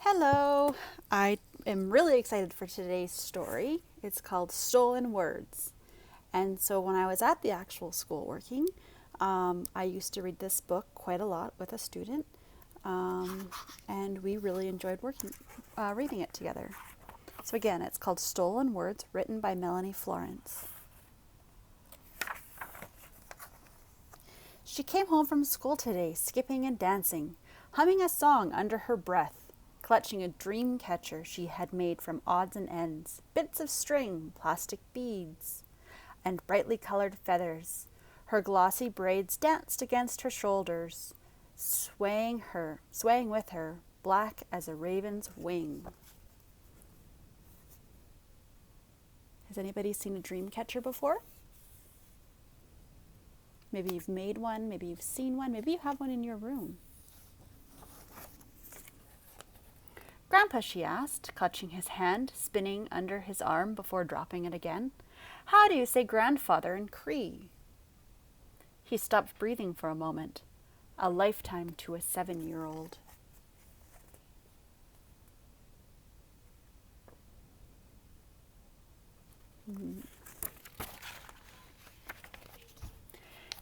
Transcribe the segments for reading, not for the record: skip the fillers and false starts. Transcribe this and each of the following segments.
Hello! I am really excited for today's story. It's called Stolen Words. And so when I was at the actual school working, I used to read this book quite a lot with a student, and we really enjoyed reading it together. So again, it's called Stolen Words, written by Melanie Florence. She came home from school today, skipping and dancing, humming a song under her breath, clutching a dream catcher she had made from odds and ends, bits of string, plastic beads, and brightly colored feathers. Her glossy braids danced against her shoulders, swaying with her, black as a raven's wing. Has anybody seen a dream catcher before? Maybe you've made one, maybe you've seen one, maybe you have one in your room. Grandpa, she asked, clutching his hand, spinning under his arm before dropping it again. How do you say grandfather in Cree? He stopped breathing for a moment. A lifetime to a 7-year-old.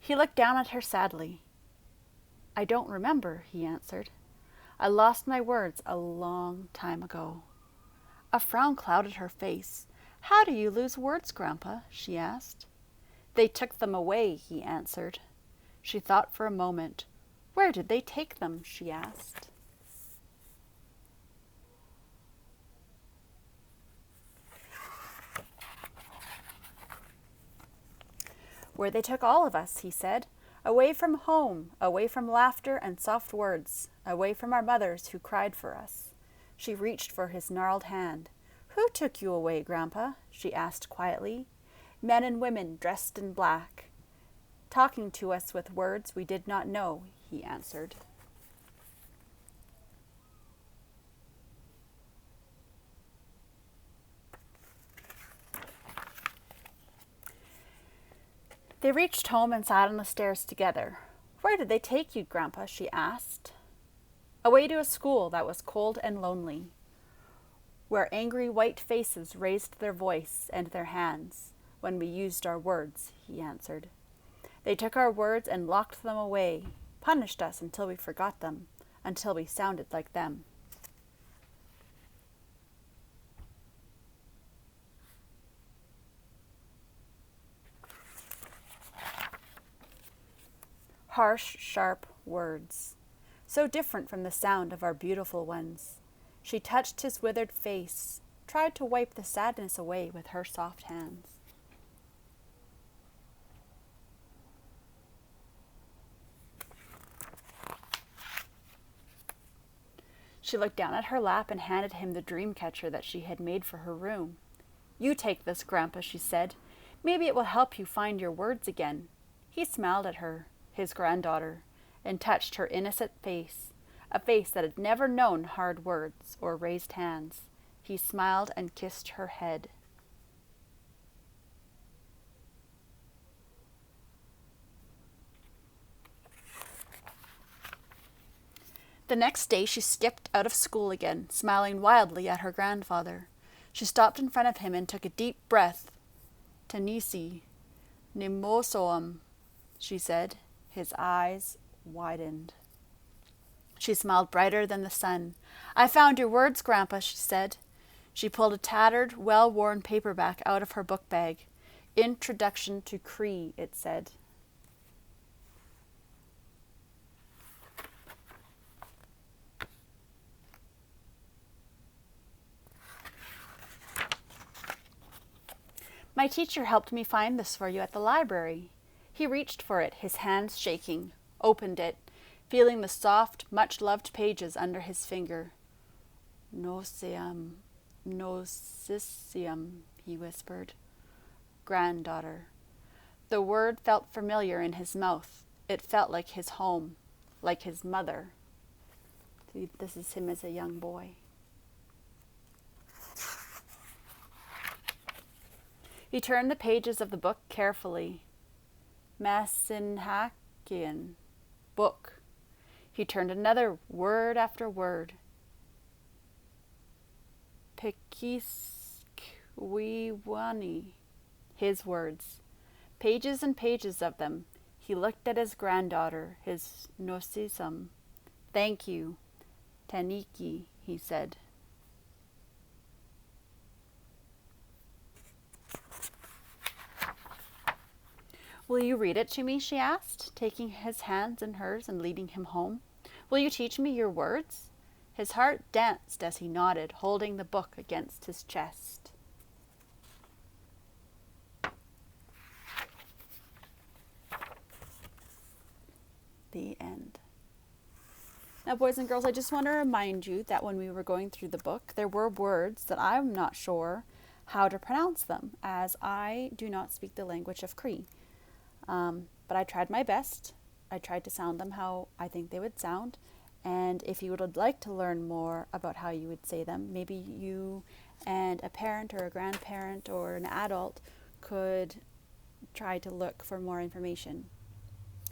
He looked down at her sadly. I don't remember, he answered. I lost my words a long time ago. A frown clouded her face. How do you lose words, Grandpa? She asked. They took them away, he answered. She thought for a moment. Where did they take them? She asked. Where they took all of us, he said. Away from home, away from laughter and soft words, away from our mothers who cried for us. She reached for his gnarled hand. Who took you away, Grandpa? She asked quietly. Men and women dressed in black, talking to us with words we did not know, he answered. They reached home and sat on the stairs together. Where did they take you, Grandpa? She asked. Away to a school that was cold and lonely, where angry white faces raised their voice and their hands when we used our words, he answered. They took our words and locked them away, punished us until we forgot them, until we sounded like them. Harsh, sharp words, so different from the sound of our beautiful ones. She touched his withered face, tried to wipe the sadness away with her soft hands. She looked down at her lap and handed him the dream catcher that she had made for her room. You take this, Grandpa, she said. Maybe it will help you find your words again. He smiled at her, his granddaughter, and touched her innocent face, a face that had never known hard words or raised hands. He smiled and kissed her head. The next day she skipped out of school again, smiling wildly at her grandfather. She stopped in front of him and took a deep breath. Tanisi, Nimosoam, she said. His eyes widened. She smiled brighter than the sun. I found your words, Grandpa, she said. She pulled a tattered, well-worn paperback out of her book bag. Introduction to Cree, it said. My teacher helped me find this for you at the library. He reached for it, his hands shaking, opened it, feeling the soft, much-loved pages under his finger. Nosium, nosisium, he whispered. Granddaughter. The word felt familiar in his mouth. It felt like his home, like his mother. See, this is him as a young boy. He turned the pages of the book carefully. Masinhakian, book. He turned another word after word. Pekisquiwani. His words. Pages and pages of them. He looked at his granddaughter, his nosisum. Thank you, Taniki, he said. Will you read it to me, she asked, taking his hands in hers and leading him home. Will you teach me your words? His heart danced as he nodded, holding the book against his chest. The end. Now, boys and girls, I just want to remind you that when we were going through the book, there were words that I'm not sure how to pronounce them, as I do not speak the language of Cree. But I tried my best. I tried to sound them how I think they would sound. And if you would like to learn more about how you would say them, maybe you and a parent or a grandparent or an adult could try to look for more information.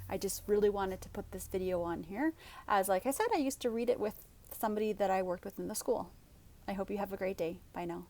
I just really wanted to put this video on here, as like I said, I used to read it with somebody that I worked with in the school. I hope you have a great day. Bye now.